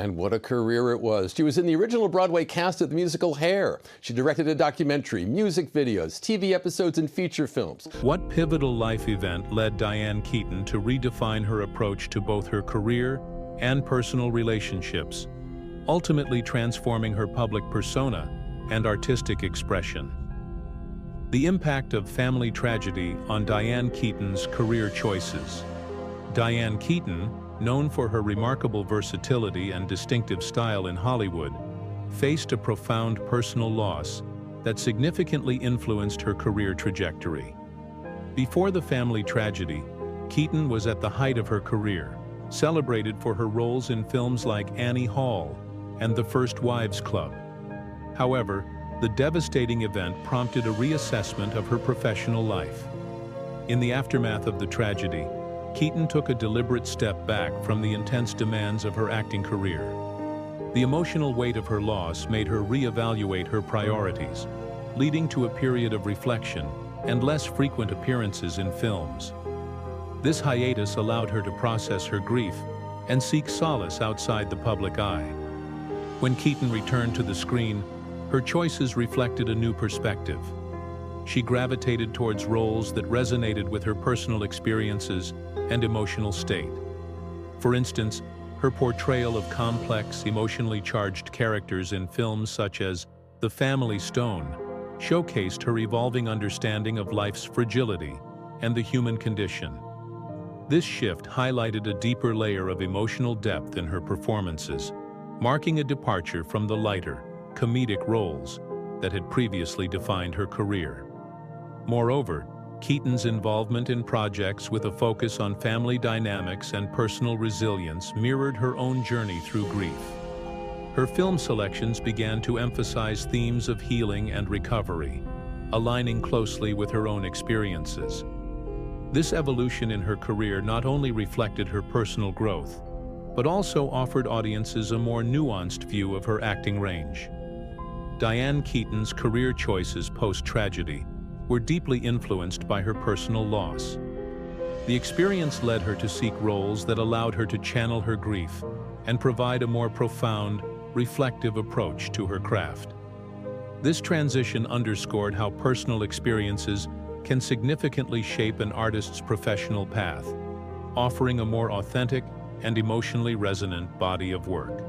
And what a career it was. She was in the original Broadway cast of the musical Hair. She directed a documentary, music videos, TV episodes, and feature films. What pivotal life event led Diane Keaton to redefine her approach to both her career and personal relationships, ultimately transforming her public persona and artistic expression? The impact of family tragedy on Diane Keaton's career choices. Diane Keaton, known for her remarkable versatility and distinctive style in Hollywood, faced a profound personal loss that significantly influenced her career trajectory. Before the family tragedy, Keaton was at the height of her career, celebrated for her roles in films like Annie Hall and The First Wives Club. However, the devastating event prompted a reassessment of her professional life. In the aftermath of the tragedy, Keaton took a deliberate step back from the intense demands of her acting career. The emotional weight of her loss made her reevaluate her priorities, leading to a period of reflection and less frequent appearances in films. This hiatus allowed her to process her grief and seek solace outside the public eye. When Keaton returned to the screen, her choices reflected a new perspective. She gravitated towards roles that resonated with her personal experiences and emotional state. For instance, her portrayal of complex, emotionally charged characters in films such as The Family Stone showcased her evolving understanding of life's fragility and the human condition. This shift highlighted a deeper layer of emotional depth in her performances, marking a departure from the lighter, comedic roles that had previously defined her career. Moreover, Keaton's involvement in projects with a focus on family dynamics and personal resilience mirrored her own journey through grief. Her film selections began to emphasize themes of healing and recovery, aligning closely with her own experiences. This evolution in her career not only reflected her personal growth, but also offered audiences a more nuanced view of her acting range. Diane Keaton's career choices post-tragedy were deeply influenced by her personal loss. The experience led her to seek roles that allowed her to channel her grief and provide a more profound, reflective approach to her craft. This transition underscored how personal experiences can significantly shape an artist's professional path, offering a more authentic and emotionally resonant body of work.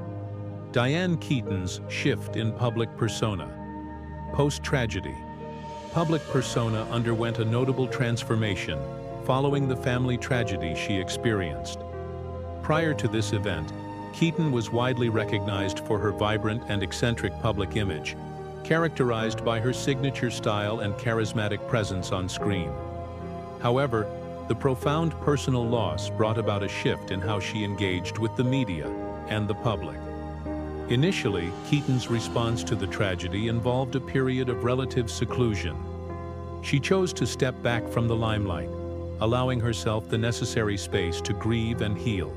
Diane Keaton's shift in public persona. Post-tragedy, public persona underwent a notable transformation following the family tragedy she experienced. Prior to this event, Keaton was widely recognized for her vibrant and eccentric public image, characterized by her signature style and charismatic presence on screen. However, the profound personal loss brought about a shift in how she engaged with the media and the public. Initially, Keaton's response to the tragedy involved a period of relative seclusion. She chose to step back from the limelight, allowing herself the necessary space to grieve and heal.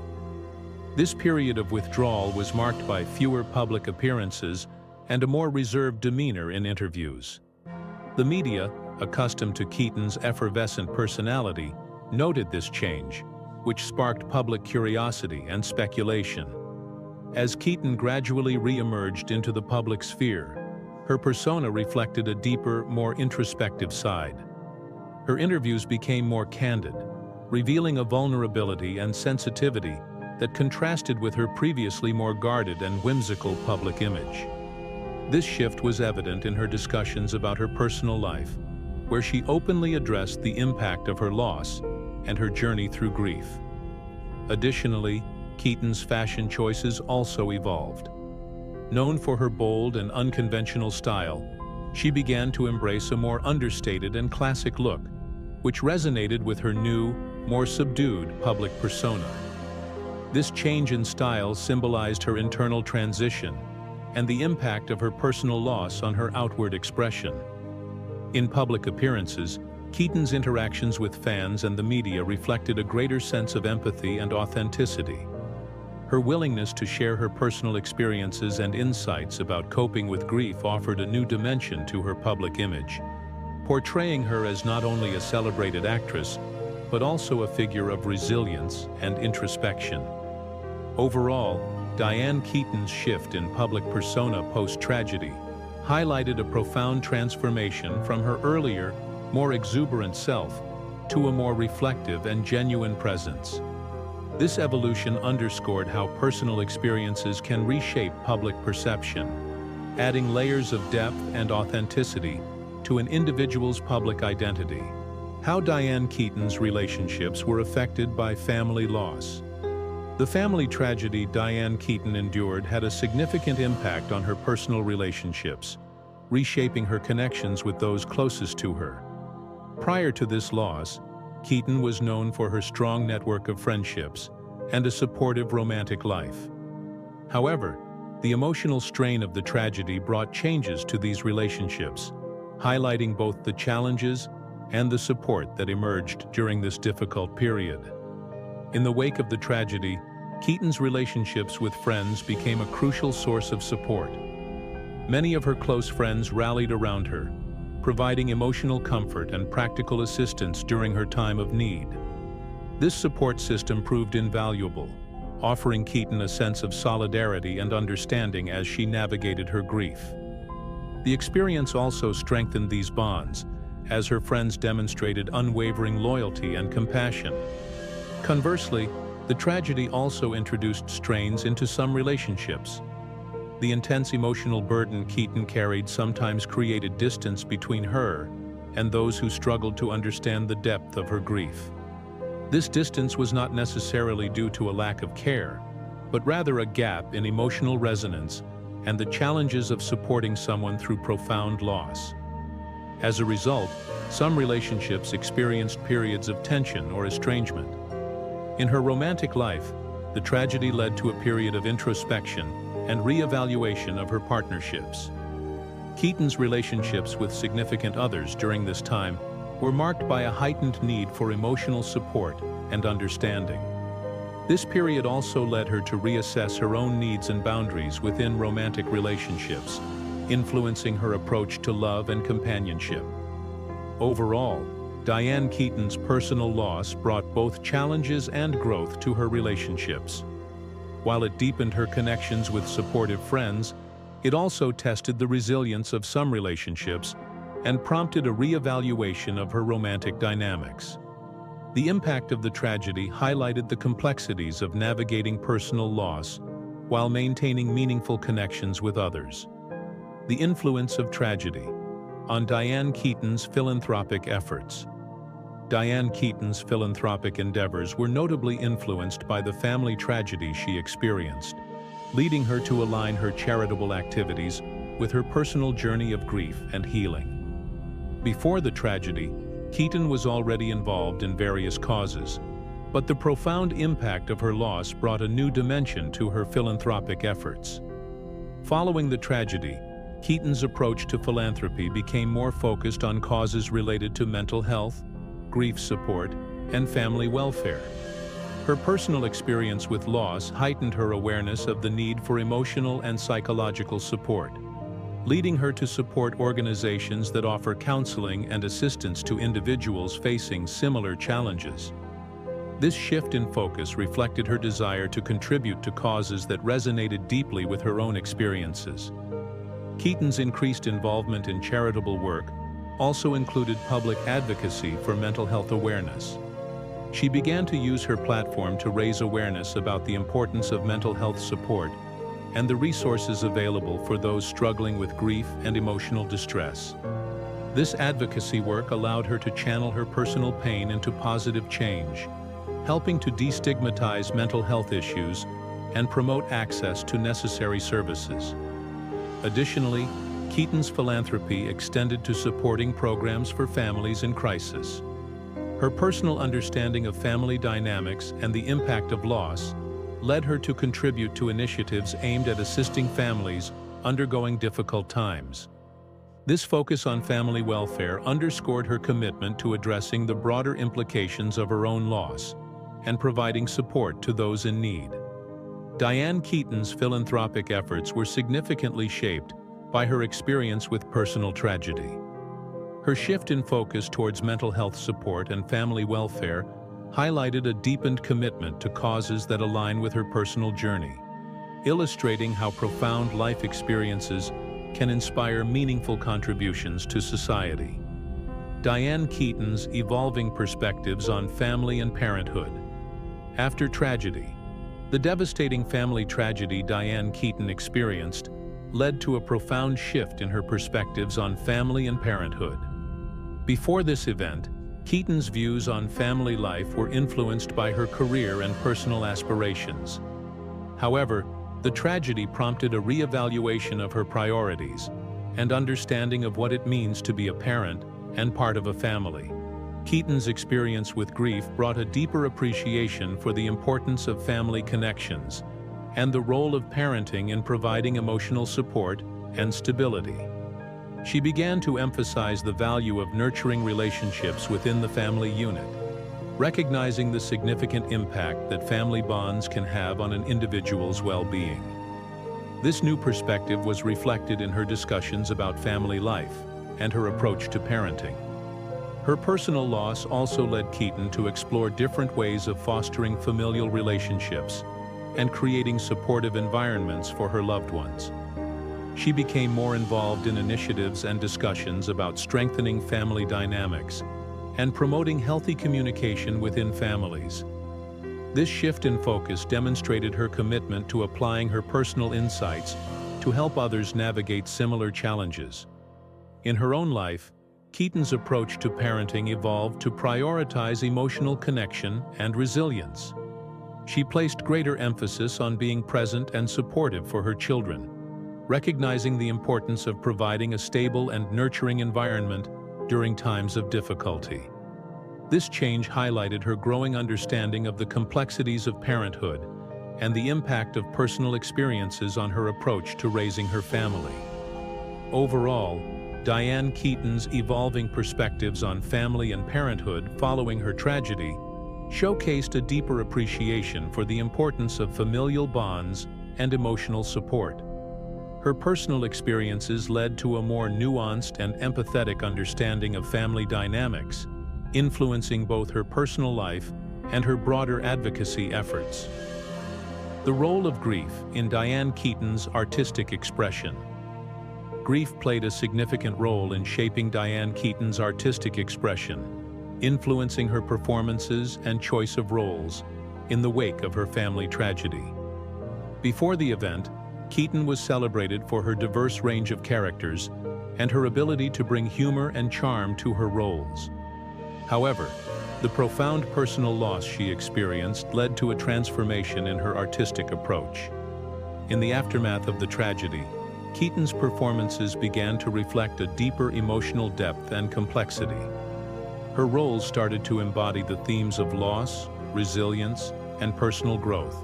This period of withdrawal was marked by fewer public appearances and a more reserved demeanor in interviews. The media, accustomed to Keaton's effervescent personality, noted this change, which sparked public curiosity and speculation. As Keaton gradually re-emerged into the public sphere, her persona reflected a deeper, more introspective side. Her interviews became more candid, revealing a vulnerability and sensitivity that contrasted with her previously more guarded and whimsical public image. This shift was evident in her discussions about her personal life, where she openly addressed the impact of her loss and her journey through grief. Additionally, Keaton's fashion choices also evolved. Known for her bold and unconventional style, she began to embrace a more understated and classic look, which resonated with her new, more subdued public persona. This change in style symbolized her internal transition and the impact of her personal loss on her outward expression. In public appearances, Keaton's interactions with fans and the media reflected a greater sense of empathy and authenticity. Her willingness to share her personal experiences and insights about coping with grief offered a new dimension to her public image, portraying her as not only a celebrated actress, but also a figure of resilience and introspection. Overall, Diane Keaton's shift in public persona post-tragedy highlighted a profound transformation from her earlier, more exuberant self to a more reflective and genuine presence. This evolution underscored how personal experiences can reshape public perception, adding layers of depth and authenticity to an individual's public identity. How Diane Keaton's relationships were affected by family loss. The family tragedy Diane Keaton endured had a significant impact on her personal relationships, reshaping her connections with those closest to her. Prior to this loss, Keaton was known for her strong network of friendships and a supportive romantic life. However, the emotional strain of the tragedy brought changes to these relationships, highlighting both the challenges and the support that emerged during this difficult period. In the wake of the tragedy, Keaton's relationships with friends became a crucial source of support. Many of her close friends rallied around her, providing emotional comfort and practical assistance during her time of need. This support system proved invaluable, offering Keaton a sense of solidarity and understanding as she navigated her grief. The experience also strengthened these bonds, as her friends demonstrated unwavering loyalty and compassion. Conversely, the tragedy also introduced strains into some relationships. The intense emotional burden Keaton carried sometimes created distance between her and those who struggled to understand the depth of her grief. This distance was not necessarily due to a lack of care, but rather a gap in emotional resonance and the challenges of supporting someone through profound loss. As a result, some relationships experienced periods of tension or estrangement. In her romantic life, the tragedy led to a period of introspection and re-evaluation of her partnerships. Keaton's relationships with significant others during this time were marked by a heightened need for emotional support and understanding. This period also led her to reassess her own needs and boundaries within romantic relationships, influencing her approach to love and companionship. Overall, Diane Keaton's personal loss brought both challenges and growth to her relationships. While it deepened her connections with supportive friends, it also tested the resilience of some relationships and prompted a re-evaluation of her romantic dynamics. The impact of the tragedy highlighted the complexities of navigating personal loss while maintaining meaningful connections with others. The influence of tragedy on Diane Keaton's philanthropic efforts. Diane Keaton's philanthropic endeavors were notably influenced by the family tragedy she experienced, leading her to align her charitable activities with her personal journey of grief and healing. Before the tragedy, Keaton was already involved in various causes, but the profound impact of her loss brought a new dimension to her philanthropic efforts. Following the tragedy, Keaton's approach to philanthropy became more focused on causes related to mental health, grief support, and family welfare. Her personal experience with loss heightened her awareness of the need for emotional and psychological support, leading her to support organizations that offer counseling and assistance to individuals facing similar challenges. This shift in focus reflected her desire to contribute to causes that resonated deeply with her own experiences. Keaton's increased involvement in charitable work also included public advocacy for mental health awareness. She began to use her platform to raise awareness about the importance of mental health support and the resources available for those struggling with grief and emotional distress. This advocacy work allowed her to channel her personal pain into positive change, helping to destigmatize mental health issues and promote access to necessary services. Additionally, Keaton's philanthropy extended to supporting programs for families in crisis. Her personal understanding of family dynamics and the impact of loss led her to contribute to initiatives aimed at assisting families undergoing difficult times. This focus on family welfare underscored her commitment to addressing the broader implications of her own loss and providing support to those in need. Diane Keaton's philanthropic efforts were significantly shaped by her experience with personal tragedy. Her shift in focus towards mental health support and family welfare highlighted a deepened commitment to causes that align with her personal journey. illustrating how profound life experiences can inspire meaningful contributions to society. Diane Keaton's evolving perspectives on family and parenthood. After tragedy, the devastating family tragedy Diane Keaton experienced led to a profound shift in her perspectives on family and parenthood. Before this event, Keaton's views on family life were influenced by her career and personal aspirations. However, the tragedy prompted a re-evaluation of her priorities and understanding of what it means to be a parent and part of a family. Keaton's experience with grief brought a deeper appreciation for the importance of family connections and the role of parenting in providing emotional support and stability. She began to emphasize the value of nurturing relationships within the family unit, recognizing the significant impact that family bonds can have on an individual's well-being. This new perspective was reflected in her discussions about family life and her approach to parenting. Her personal loss also led Keaton to explore different ways of fostering familial relationships and creating supportive environments for her loved ones. She became more involved in initiatives and discussions about strengthening family dynamics and promoting healthy communication within families. This shift in focus demonstrated her commitment to applying her personal insights to help others navigate similar challenges. In her own life, Keaton's approach to parenting evolved to prioritize emotional connection and resilience. She placed greater emphasis on being present and supportive for her children, recognizing the importance of providing a stable and nurturing environment during times of difficulty. This change highlighted her growing understanding of the complexities of parenthood and the impact of personal experiences on her approach to raising her family. Overall, Diane Keaton's evolving perspectives on family and parenthood following her tragedy showcased a deeper appreciation for the importance of familial bonds and emotional support. Her personal experiences led to a more nuanced and empathetic understanding of family dynamics, influencing both her personal life and her broader advocacy efforts. The role of grief in Diane Keaton's artistic expression. Grief played a significant role in shaping Diane Keaton's artistic expression, influencing her performances and choice of roles in the wake of her family tragedy. Before the event, Keaton was celebrated for her diverse range of characters and her ability to bring humor and charm to her roles. However, the profound personal loss she experienced led to a transformation in her artistic approach. In the aftermath of the tragedy, Keaton's performances began to reflect a deeper emotional depth and complexity. Her roles started to embody the themes of loss, resilience, and personal growth,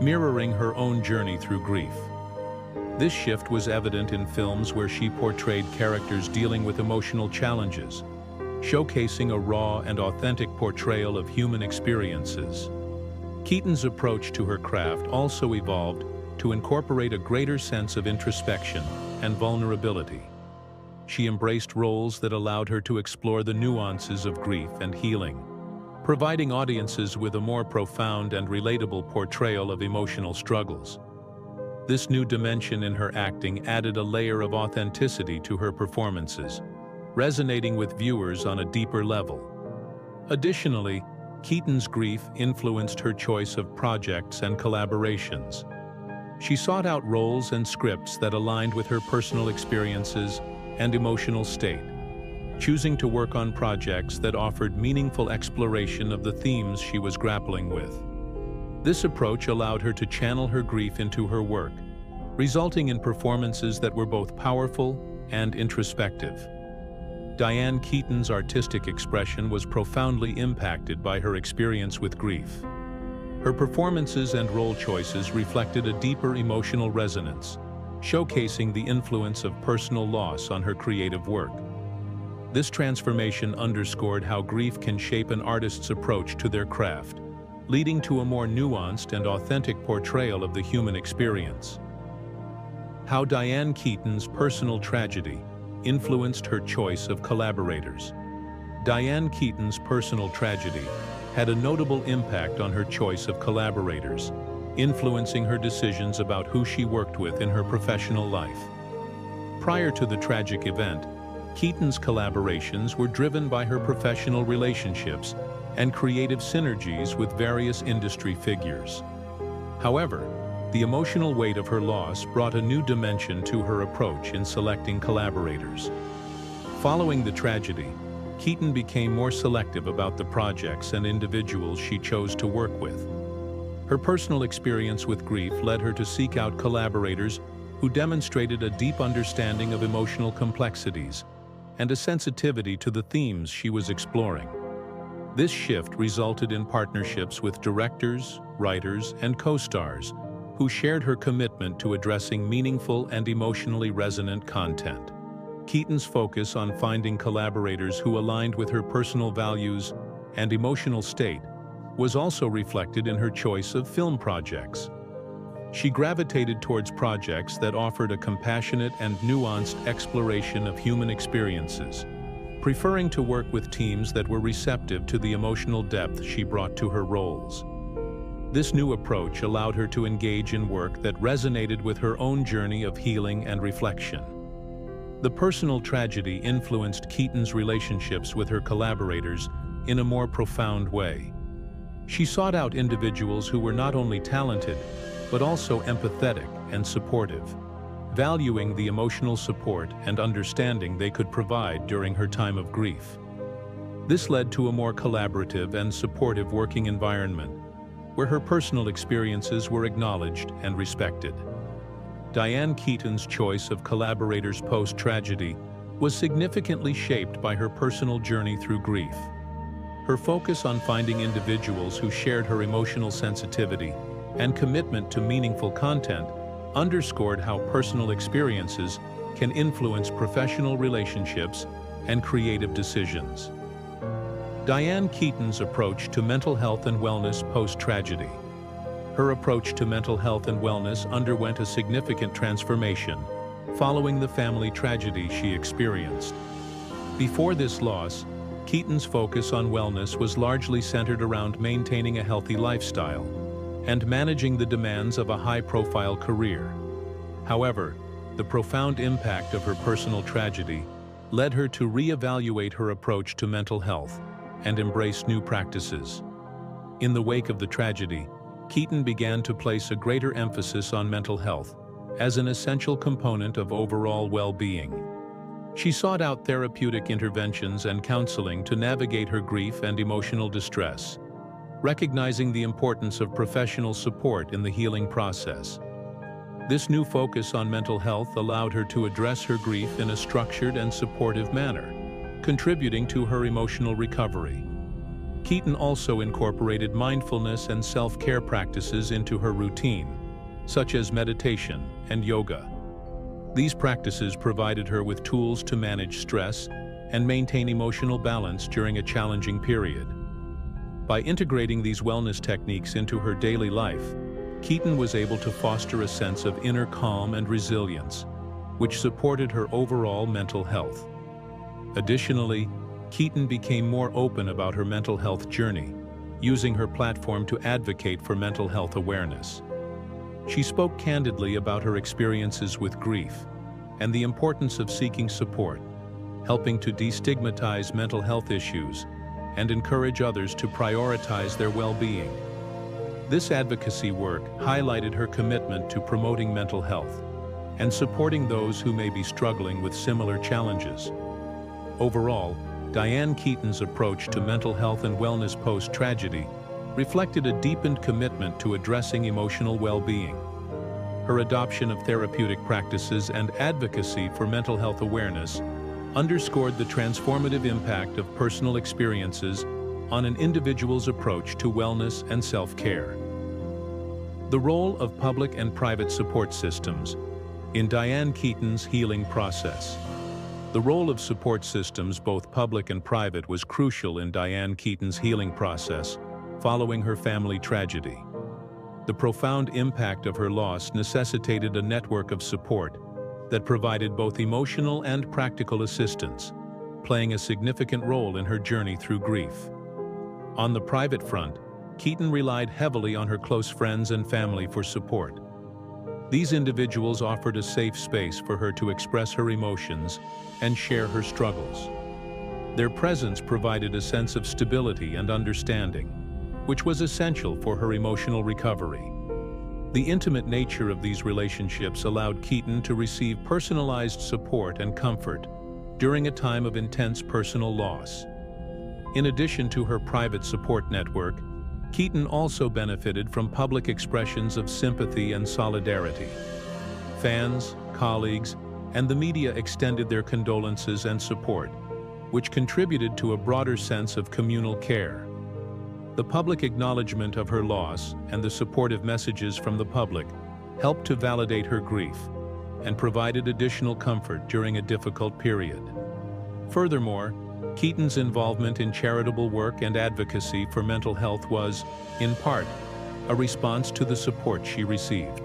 mirroring her own journey through grief. This shift was evident in films where she portrayed characters dealing with emotional challenges, showcasing a raw and authentic portrayal of human experiences. Keaton's approach to her craft also evolved to incorporate a greater sense of introspection and vulnerability. She embraced roles that allowed her to explore the nuances of grief and healing, providing audiences with a more profound and relatable portrayal of emotional struggles. This new dimension in her acting added a layer of authenticity to her performances, resonating with viewers on a deeper level. Additionally, Keaton's grief influenced her choice of projects and collaborations. She sought out roles and scripts that aligned with her personal experiences and emotional state, choosing to work on projects that offered meaningful exploration of the themes she was grappling with. This approach allowed her to channel her grief into her work, resulting in performances that were both powerful and introspective. Diane Keaton's artistic expression was profoundly impacted by her experience with grief. Her performances and role choices reflected a deeper emotional resonance, showcasing the influence of personal loss on her creative work. This transformation underscored how grief can shape an artist's approach to their craft, leading to a more nuanced and authentic portrayal of the human experience. How Diane Keaton's personal tragedy influenced her choice of collaborators. Diane Keaton's personal tragedy had a notable impact on her choice of collaborators, influencing her decisions about who she worked with in her professional life. Prior to the tragic event, Keaton's collaborations were driven by her professional relationships and creative synergies with various industry figures. However, the emotional weight of her loss brought a new dimension to her approach in selecting collaborators. Following the tragedy, Keaton became more selective about the projects and individuals she chose to work with. Her personal experience with grief led her to seek out collaborators who demonstrated a deep understanding of emotional complexities and a sensitivity to the themes she was exploring. This shift resulted in partnerships with directors, writers, and co-stars who shared her commitment to addressing meaningful and emotionally resonant content. Keaton's focus on finding collaborators who aligned with her personal values and emotional state was also reflected in her choice of film projects. She gravitated towards projects that offered a compassionate and nuanced exploration of human experiences, preferring to work with teams that were receptive to the emotional depth she brought to her roles. This new approach allowed her to engage in work that resonated with her own journey of healing and reflection. The personal tragedy influenced Keaton's relationships with her collaborators in a more profound way. She sought out individuals who were not only talented, but also empathetic and supportive, valuing the emotional support and understanding they could provide during her time of grief. This led to a more collaborative and supportive working environment, where her personal experiences were acknowledged and respected. Diane Keaton's choice of collaborators post-tragedy was significantly shaped by her personal journey through grief. Her focus on finding individuals who shared her emotional sensitivity and commitment to meaningful content underscored how personal experiences can influence professional relationships and creative decisions. Diane Keaton's approach to mental health and wellness post-tragedy. Her approach to mental health and wellness underwent a significant transformation following the family tragedy she experienced. Before this loss, Keaton's focus on wellness was largely centered around maintaining a healthy lifestyle and managing the demands of a high-profile career. However, the profound impact of her personal tragedy led her to reevaluate her approach to mental health and embrace new practices. In the wake of the tragedy, Keaton began to place a greater emphasis on mental health as an essential component of overall well-being. She sought out therapeutic interventions and counseling to navigate her grief and emotional distress, recognizing the importance of professional support in the healing process. This new focus on mental health allowed her to address her grief in a structured and supportive manner, contributing to her emotional recovery. Keaton also incorporated mindfulness and self-care practices into her routine, such as meditation and yoga. These practices provided her with tools to manage stress and maintain emotional balance during a challenging period. By integrating these wellness techniques into her daily life, Keaton was able to foster a sense of inner calm and resilience, which supported her overall mental health. Additionally, Keaton became more open about her mental health journey, using her platform to advocate for mental health awareness. She spoke candidly about her experiences with grief and the importance of seeking support, helping to destigmatize mental health issues and encourage others to prioritize their well-being. This advocacy work highlighted her commitment to promoting mental health and supporting those who may be struggling with similar challenges. Overall, Diane Keaton's approach to mental health and wellness post-tragedy reflected a deepened commitment to addressing emotional well-being. Her adoption of therapeutic practices and advocacy for mental health awareness underscored the transformative impact of personal experiences on an individual's approach to wellness and self-care. The role of public and private support systems in Diane Keaton's healing process. The role of support systems, both public and private, was crucial in Diane Keaton's healing process following her family tragedy. The profound impact of her loss necessitated a network of support that provided both emotional and practical assistance, playing a significant role in her journey through grief. On the private front, Keaton relied heavily on her close friends and family for support. These individuals offered a safe space for her to express her emotions and share her struggles. Their presence provided a sense of stability and understanding, which was essential for her emotional recovery. The intimate nature of these relationships allowed Keaton to receive personalized support and comfort during a time of intense personal loss. In addition to her private support network, Keaton also benefited from public expressions of sympathy and solidarity. Fans, colleagues, and the media extended their condolences and support, which contributed to a broader sense of communal care. The public acknowledgement of her loss and the supportive messages from the public helped to validate her grief and provided additional comfort during a difficult period. Furthermore, Keaton's involvement in charitable work and advocacy for mental health was, in part, a response to the support she received.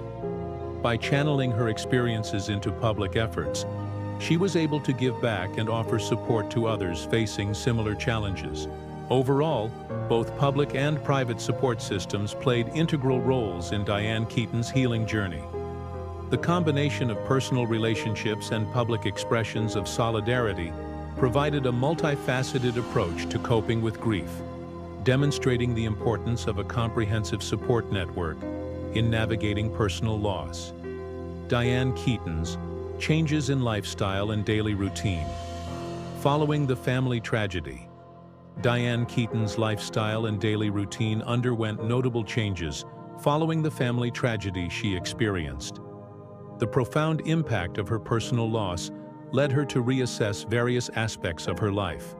By channeling her experiences into public efforts, she was able to give back and offer support to others facing similar challenges. Overall, both public and private support systems played integral roles in Diane Keaton's healing journey. The combination of personal relationships and public expressions of solidarity provided a multifaceted approach to coping with grief, demonstrating the importance of a comprehensive support network in navigating personal loss. Diane Keaton's changes in lifestyle and daily routine. Following the family tragedy, Diane Keaton's lifestyle and daily routine underwent notable changes following the family tragedy she experienced. The profound impact of her personal loss led her to reassess various aspects of her life,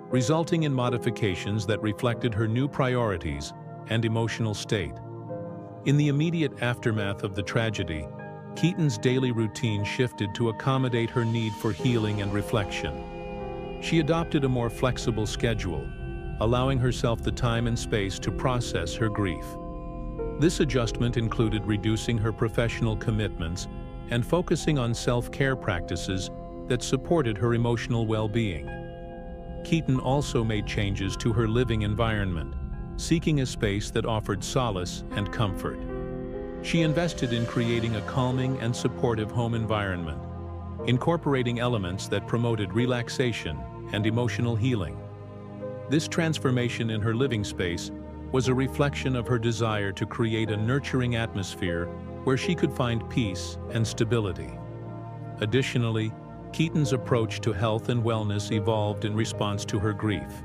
resulting in modifications that reflected her new priorities and emotional state. In the immediate aftermath of the tragedy, Keaton's daily routine shifted to accommodate her need for healing and reflection. She adopted a more flexible schedule, allowing herself the time and space to process her grief. This adjustment included reducing her professional commitments and focusing on self-care practices that supported her emotional well-being. Keaton also made changes to her living environment, seeking a space that offered solace and comfort. She invested in creating a calming and supportive home environment, incorporating elements that promoted relaxation and emotional healing. This transformation in her living space was a reflection of her desire to create a nurturing atmosphere where she could find peace and stability. Additionally, Keaton's approach to health and wellness evolved in response to her grief.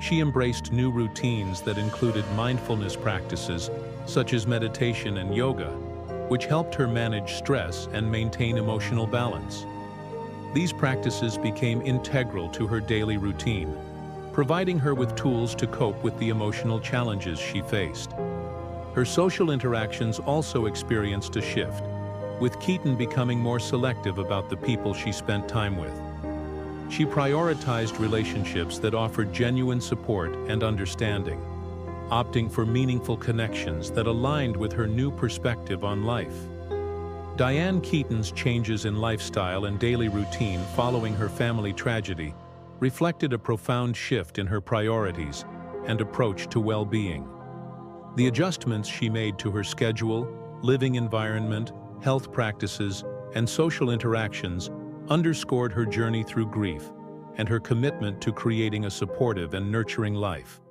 She embraced new routines that included mindfulness practices such as meditation and yoga, which helped her manage stress and maintain emotional balance. These practices became integral to her daily routine, providing her with tools to cope with the emotional challenges she faced. Her social interactions also experienced a shift, with Keaton becoming more selective about the people she spent time with. She prioritized relationships that offered genuine support and understanding, opting for meaningful connections that aligned with her new perspective on life. Diane Keaton's changes in lifestyle and daily routine following her family tragedy reflected a profound shift in her priorities and approach to well-being. The adjustments she made to her schedule, living environment, health practices, and social interactions underscored her journey through grief and her commitment to creating a supportive and nurturing life.